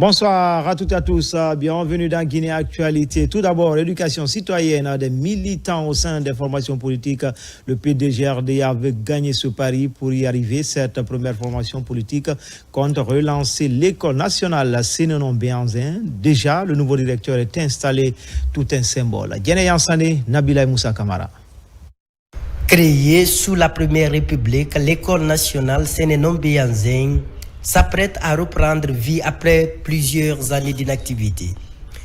Bonsoir à toutes et à tous, bienvenue dans Guinée Actualité. Tout d'abord, l'éducation citoyenne des militants au sein des formations politiques. Le PDG-RDA veut gagner ce pari. Pour y arriver. Cette première formation politique compte relancer l'école nationale Sénénon-Béanzin. Déjà, le nouveau directeur est installé, tout un symbole. Guinée Yansane, Nabila Moussa Kamara. Créée sous la Première République, l'école nationale Sénénon-Béanzin s'apprête à reprendre vie après plusieurs années d'inactivité.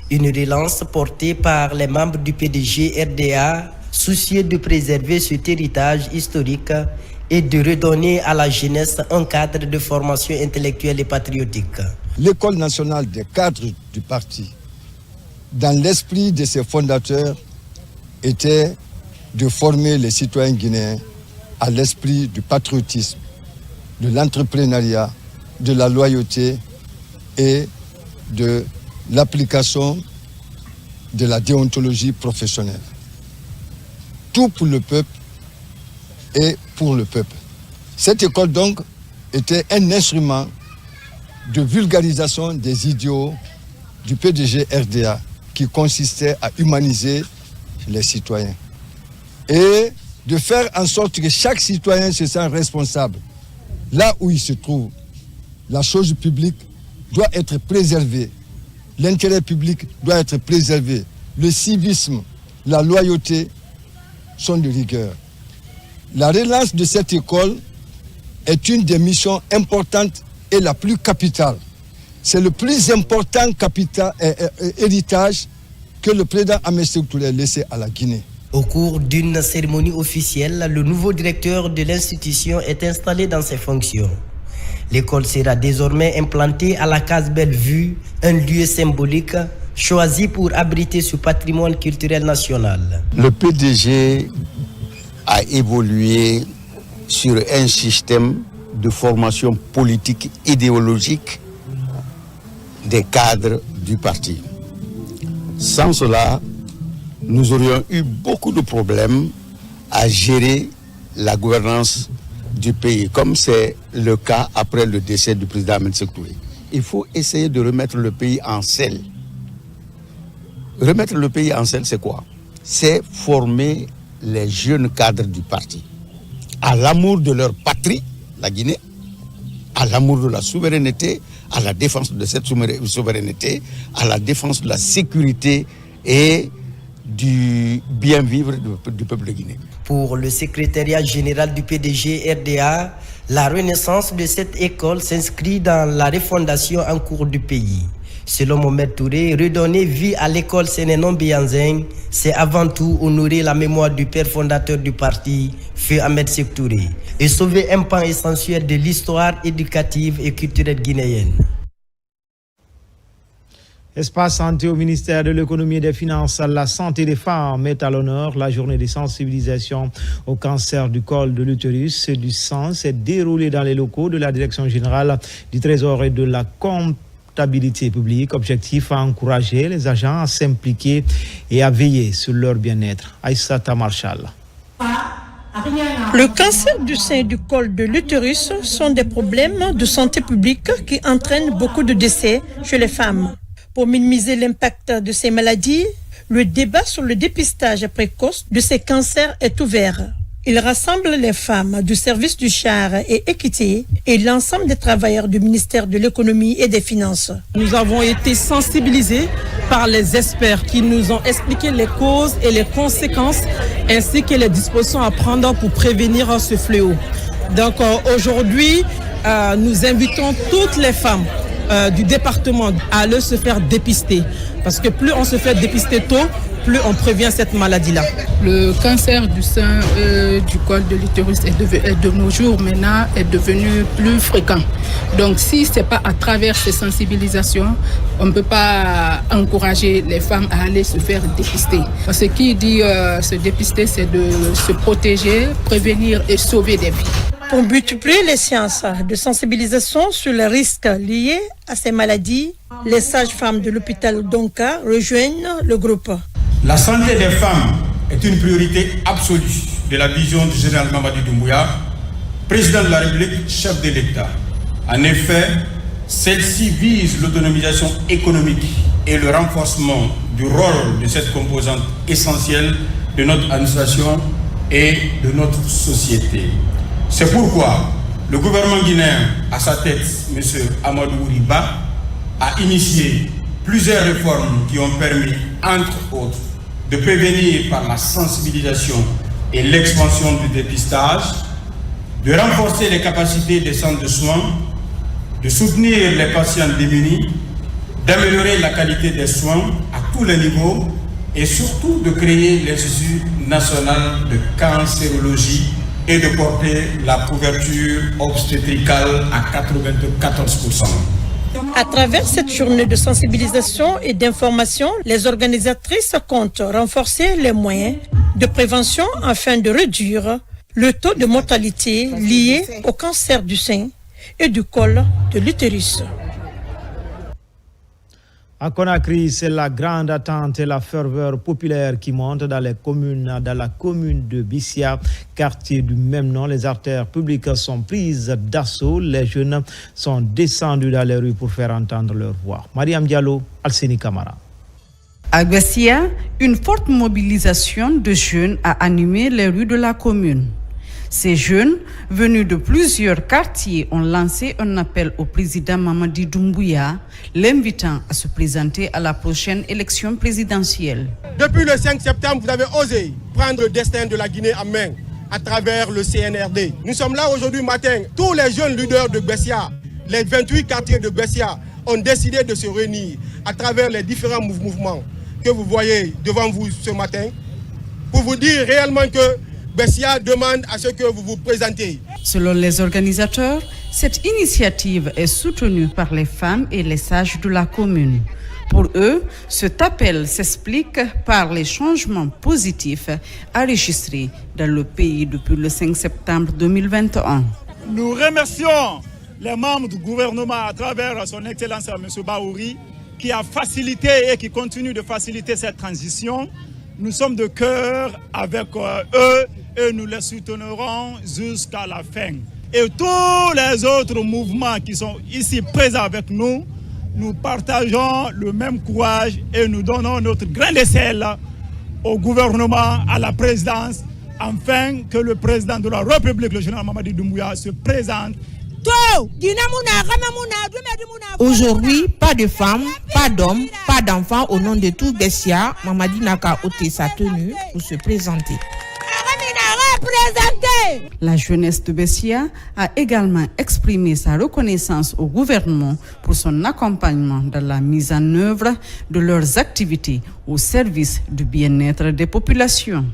Une relance portée par les membres du PDG-RDA, soucieux de préserver cet héritage historique et de redonner à la jeunesse un cadre de formation intellectuelle et patriotique. L'école nationale des cadres du parti, dans l'esprit de ses fondateurs, était de former les citoyens guinéens à l'esprit du patriotisme, de l'entrepreneuriat, de la loyauté et de l'application de la déontologie professionnelle. Tout pour le peuple et pour le peuple. Cette école donc était un instrument de vulgarisation des idéaux du PDG-RDA qui consistait à humaniser les citoyens et de faire en sorte que chaque citoyen se sente responsable là où il se trouve. La chose publique doit être préservée. L'intérêt public doit être préservé. Le civisme, la loyauté sont de rigueur. La relance de cette école est une des missions importantes et la plus capitale. C'est le plus important héritage que le président Ahmed Sékou Touré a laissé à la Guinée. Au cours d'une cérémonie officielle, le nouveau directeur de l'institution est installé dans ses fonctions. L'école sera désormais implantée à la case Bellevue, un lieu symbolique choisi pour abriter ce patrimoine culturel national. Le PDG a évolué sur un système de formation politique idéologique des cadres du parti. Sans cela, nous aurions eu beaucoup de problèmes à gérer la gouvernance du pays, comme c'est le cas après le décès du président Ahmed Sékou Touré. Il faut essayer de remettre le pays en selle. Remettre le pays en selle, c'est quoi? C'est former les jeunes cadres du parti à l'amour de leur patrie, la Guinée, à l'amour de la souveraineté, à la défense de cette souveraineté, à la défense de la sécurité et du bien vivre du peuple guinéen. Pour le secrétariat général du PDG-RDA, la renaissance de cette école s'inscrit dans la refondation en cours du pays. Selon Mohamed Touré, redonner vie à l'école Sénénon-Béanzin, c'est avant tout honorer la mémoire du père fondateur du parti, Feu Ahmed Sékou Touré, et sauver un pan essentiel de l'histoire éducative et culturelle guinéenne. Espace santé au ministère de l'économie et des finances, la santé des femmes met à l'honneur. La journée de sensibilisation au cancer du col de l'utérus et du sang s'est déroulée dans les locaux de la direction générale du Trésor et de la comptabilité publique. Objectif à encourager les agents à s'impliquer et à veiller sur leur bien-être. Aïssata Marshall. Le cancer du sein et du col de l'utérus sont des problèmes de santé publique qui entraînent beaucoup de décès chez les femmes. Pour minimiser l'impact de ces maladies, le débat sur le dépistage précoce de ces cancers est ouvert. Il rassemble les femmes du service du char et équité et l'ensemble des travailleurs du ministère de l'économie et des finances. Nous avons été sensibilisés par les experts qui nous ont expliqué les causes et les conséquences ainsi que les dispositions à prendre pour prévenir ce fléau. Donc aujourd'hui, nous invitons toutes les femmes du département à aller se faire dépister. Parce que plus on se fait dépister tôt, plus on prévient cette maladie-là. Le cancer du sein du col de l'utérus de nos jours maintenant est devenu plus fréquent. Donc si ce n'est pas à travers ces sensibilisations, on ne peut pas encourager les femmes à aller se faire dépister. Ce qui dit se dépister, c'est de se protéger, prévenir et sauver des vies. Pour multiplier les séances de sensibilisation sur les risques liés à ces maladies, les sages-femmes de l'hôpital Donka rejoignent le groupe. La santé des femmes est une priorité absolue de la vision du général Mamadi Doumbouya, président de la République, chef de l'État. En effet, Celle-ci vise l'autonomisation économique et le renforcement du rôle de cette composante essentielle de notre administration et de notre société. C'est pourquoi le gouvernement guinéen, à sa tête, M. Amadou Riba, a initié plusieurs réformes qui ont permis, entre autres, de prévenir par la sensibilisation et l'expansion du dépistage, de renforcer les capacités des centres de soins, de soutenir les patients démunis, d'améliorer la qualité des soins à tous les niveaux et surtout de créer l'Institut national de cancérologie et de porter la couverture obstétricale à 94%. À travers cette journée de sensibilisation et d'information, les organisatrices comptent renforcer les moyens de prévention afin de réduire le taux de mortalité lié au cancer du sein et du col de l'utérus. À Conakry, c'est la grande attente et la ferveur populaire qui monte dans la commune de Bissia, quartier du même nom. Les artères publiques sont prises d'assaut. Les jeunes sont descendus dans les rues pour faire entendre leur voix. Mariam Diallo, Alseni Kamara. À Bissia, une forte mobilisation de jeunes a animé les rues de la commune. Ces jeunes, venus de plusieurs quartiers, ont lancé un appel au président Mamadi Doumbouya, l'invitant à se présenter à la prochaine élection présidentielle. Depuis le 5 septembre, vous avez osé prendre le destin de la Guinée en main à travers le CNRD. Nous sommes là aujourd'hui matin. Tous les jeunes leaders de Bessia, les 28 quartiers de Bessia, ont décidé de se réunir à travers les différents mouvements que vous voyez devant vous ce matin pour vous dire réellement que Bessia demande à ce que vous vous présentez. Selon les organisateurs, cette initiative est soutenue par les femmes et les sages de la commune. Pour eux, cet appel s'explique par les changements positifs enregistrés dans le pays depuis le 5 septembre 2021. Nous remercions les membres du gouvernement à travers son Excellence M. Baouri qui a facilité et qui continue de faciliter cette transition. Nous sommes de cœur avec eux et nous les soutiendrons jusqu'à la fin. Et tous les autres mouvements qui sont ici présents avec nous, nous partageons le même courage et nous donnons notre grain de sel au gouvernement, à la présidence, afin que le président de la République, le général Mamadi Doumbouya, se présente. Aujourd'hui, pas de femmes, pas d'hommes, pas d'enfants au nom de tout Bessia. Mamadi n'a qu'à ôter sa tenue pour se présenter. La jeunesse de Bessia a également exprimé sa reconnaissance au gouvernement pour son accompagnement dans la mise en œuvre de leurs activités au service du bien-être des populations.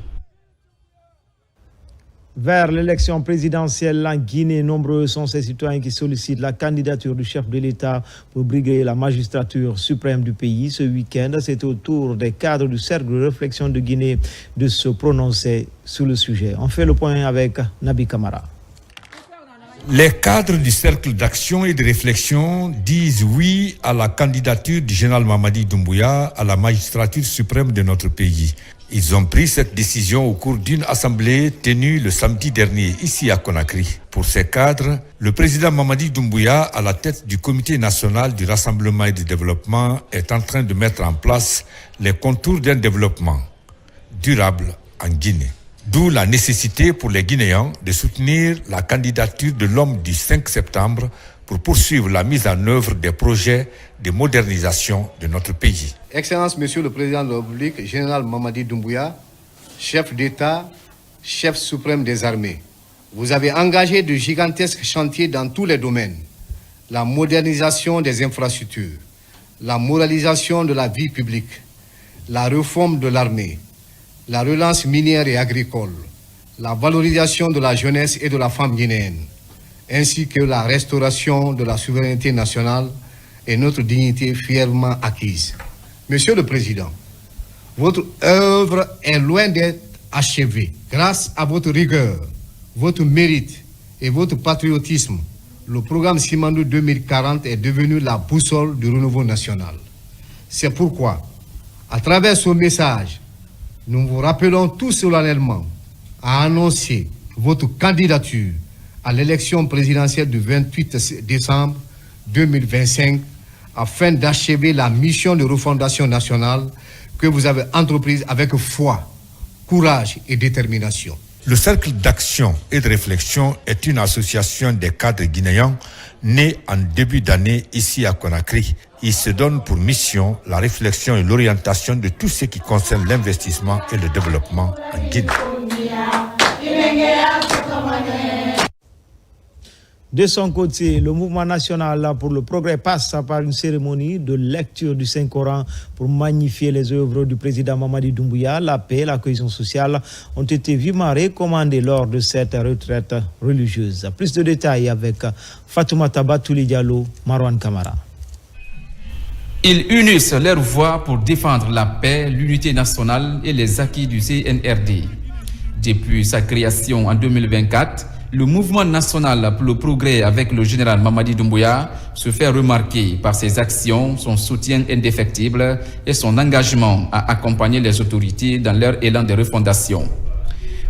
Vers l'élection présidentielle en Guinée, nombreux sont ces citoyens qui sollicitent la candidature du chef de l'État pour briguer la magistrature suprême du pays. Ce week-end, c'est au tour des cadres du cercle de réflexion de Guinée de se prononcer sur le sujet. On fait le point avec Nabi Kamara. Les cadres du cercle d'action et de réflexion disent oui à la candidature du général Mamadi Doumbouya à la magistrature suprême de notre pays. Ils ont pris cette décision au cours d'une assemblée tenue le samedi dernier ici à Conakry. Pour ces cadres, le président Mamadi Doumbouya, à la tête du comité national du rassemblement et du développement, est en train de mettre en place les contours d'un développement durable en Guinée. D'où la nécessité pour les Guinéens de soutenir la candidature de l'homme du 5 septembre pour poursuivre la mise en œuvre des projets de modernisation de notre pays. Excellence, Monsieur le Président de la République, Général Mamadi Doumbouya, chef d'État, chef suprême des armées, vous avez engagé de gigantesques chantiers dans tous les domaines. La modernisation des infrastructures, la moralisation de la vie publique, la réforme de l'armée, la relance minière et agricole, la valorisation de la jeunesse et de la femme guinéenne, ainsi que la restauration de la souveraineté nationale et notre dignité fièrement acquise. Monsieur le Président, votre œuvre est loin d'être achevée. Grâce à votre rigueur, votre mérite et votre patriotisme, le programme Simandou 2040 est devenu la boussole du renouveau national. C'est pourquoi, à travers ce message, nous vous rappelons tout solennellement à annoncer votre candidature à l'élection présidentielle du 28 décembre 2025 afin d'achever la mission de refondation nationale que vous avez entreprise avec foi, courage et détermination. Le Cercle d'action et de réflexion est une association des cadres guinéens née en début d'année ici à Conakry. Il se donne pour mission la réflexion et l'orientation de tout ce qui concerne l'investissement et le développement en Guinée. De son côté, le mouvement national pour le progrès passe par une cérémonie de lecture du Saint-Coran pour magnifier les œuvres du président Mamadi Doumbouya. La paix et la cohésion sociale ont été vivement recommandées lors de cette retraite religieuse. Plus de détails avec Fatoumata Batouli Diallo, Marwan Kamara. Ils unissent leurs voix pour défendre la paix, l'unité nationale et les acquis du CNRD. Depuis sa création en 2024, le mouvement national pour le progrès avec le général Mamadi Doumbouya se fait remarquer par ses actions, son soutien indéfectible et son engagement à accompagner les autorités dans leur élan de refondation.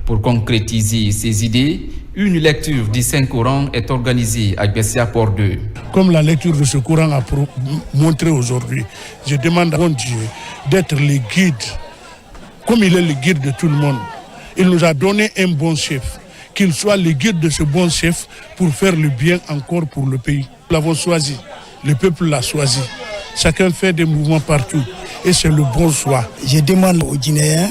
Pour concrétiser ces idées, une lecture du Saint-Coran est organisée à Bessia Port 2. Comme la lecture de ce Coran a montré aujourd'hui, je demande à mon Dieu d'être le guide, comme il est le guide de tout le monde. Il nous a donné un bon chef. Qu'il soit le guide de ce bon chef pour faire le bien encore pour le pays. Nous l'avons choisi, le peuple l'a choisi. Chacun fait des mouvements partout et c'est le bon choix. Je demande aux Guinéens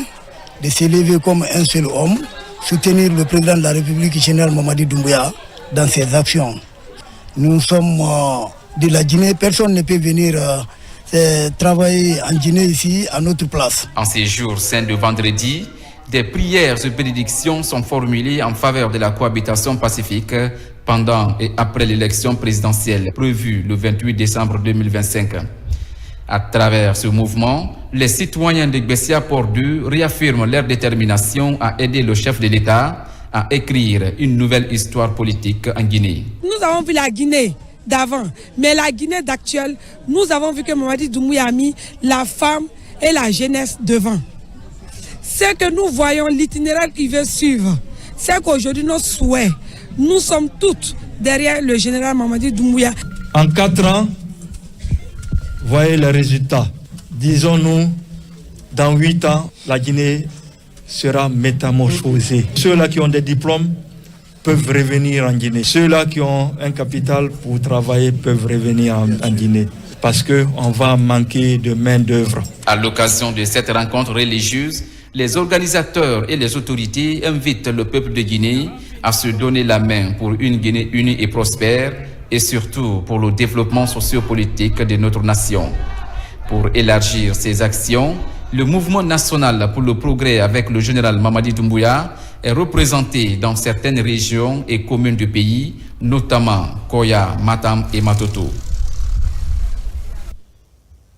de s'élever comme un seul homme, soutenir le président de la République, général Mamadi Doumbouya, dans ses actions. Nous sommes de la Guinée, personne ne peut venir travailler en Guinée ici à notre place. En ces jours saints de vendredi, des prières et bénédictions sont formulées en faveur de la cohabitation pacifique pendant et après l'élection présidentielle prévue le 28 décembre 2025. À travers ce mouvement, les citoyens de Bessia Port 2 réaffirment leur détermination à aider le chef de l'État à écrire une nouvelle histoire politique en Guinée. Nous avons vu la Guinée d'avant, mais la Guinée d'actuelle, nous avons vu que Mamadi Doumbouya a mis la femme et la jeunesse devant. Ce que nous voyons, l'itinéraire qui veut suivre, c'est qu'aujourd'hui, nos souhaits, nous sommes toutes derrière le général Mamadi Doumbouya. En 4 ans, voyez les résultats. Disons-nous, dans 8 ans, la Guinée sera métamorphosée. Ceux-là qui ont des diplômes peuvent revenir en Guinée. Ceux-là qui ont un capital pour travailler peuvent revenir en Guinée. Parce qu'on va manquer de main-d'œuvre. À l'occasion de cette rencontre religieuse, les organisateurs et les autorités invitent le peuple de Guinée à se donner la main pour une Guinée unie et prospère et surtout pour le développement socio-politique de notre nation. Pour élargir ces actions, le mouvement national pour le progrès avec le général Mamadi Doumbouya est représenté dans certaines régions et communes du pays, notamment Koya, Matam et Matoto.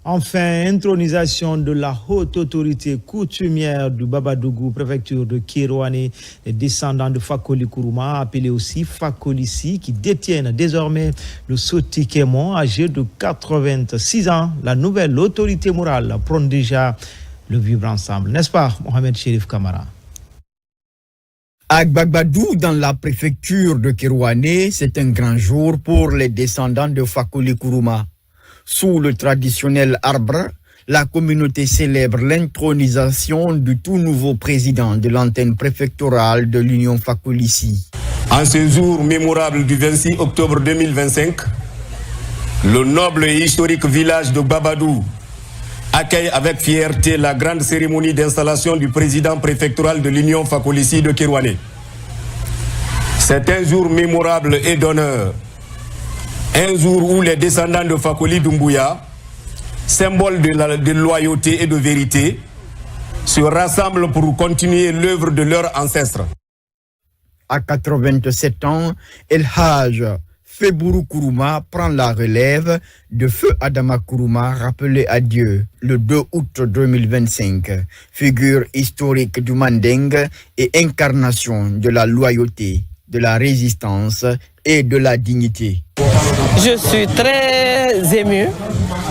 Enfin, intronisation de la haute autorité coutumière du Babadougou, préfecture de Kirouané, les descendants de Fakoli Kourouma, appelés aussi Fakolissi, qui détiennent désormais le Soti Kémon, âgé de 86 ans. La nouvelle autorité morale prône déjà le vivre ensemble. N'est-ce pas, Mohamed Chérif Kamara? À Gbagbadou, dans la préfecture de Kirouané, c'est un grand jour pour les descendants de Fakoli Kourouma. Sous le traditionnel arbre, la communauté célèbre l'intronisation du tout nouveau président de l'antenne préfectorale de l'Union Fakolissi. En ce jour mémorable du 26 octobre 2025, le noble et historique village de Babadou accueille avec fierté la grande cérémonie d'installation du président préfectoral de l'Union Fakolissi de Kirouané. C'est un jour mémorable et d'honneur. Un jour où les descendants de Fakoli Doumbouya, symbole de loyauté et de vérité, se rassemblent pour continuer l'œuvre de leurs ancêtres. À 87 ans, El Haj Febourou Kourouma prend la relève de Feu Adama Kourouma, rappelé à Dieu le 2 août 2025, figure historique du Manding et incarnation de la loyauté, de la résistance et de la dignité. Je suis très ému,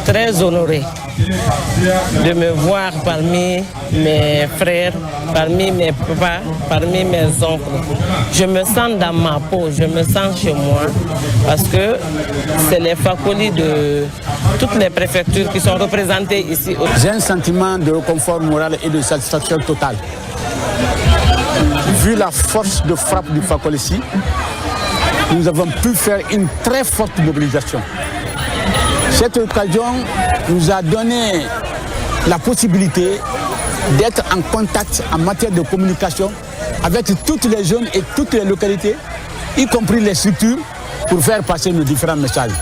très honoré de me voir parmi mes frères, parmi mes papas, parmi mes oncles. Je me sens dans ma peau, je me sens chez moi parce que c'est les facolis de toutes les préfectures qui sont représentées ici. J'ai un sentiment de réconfort moral et de satisfaction totale. Vu la force de frappe du Fakolici, nous avons pu faire une très forte mobilisation. Cette occasion nous a donné la possibilité d'être en contact en matière de communication avec toutes les zones et toutes les localités, y compris les structures, pour faire passer nos différents messages.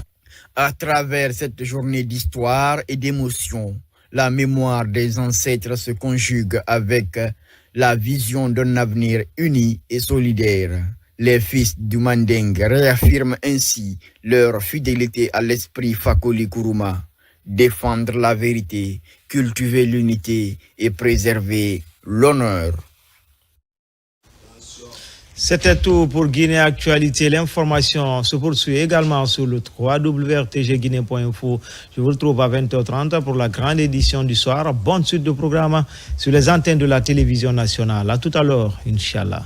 À travers cette journée d'histoire et d'émotion, la mémoire des ancêtres se conjugue avec la vision d'un avenir uni et solidaire. Les fils du Manding réaffirment ainsi leur fidélité à l'esprit Fakoli Kourouma, défendre la vérité, cultiver l'unité et préserver l'honneur. C'était tout pour Guinée Actualité. L'information se poursuit également sur le www.rtgguinée.info. Je vous retrouve à 20h30 pour la grande édition du soir. Bonne suite de programme sur les antennes de la télévision nationale. À tout à l'heure, Inch'Allah.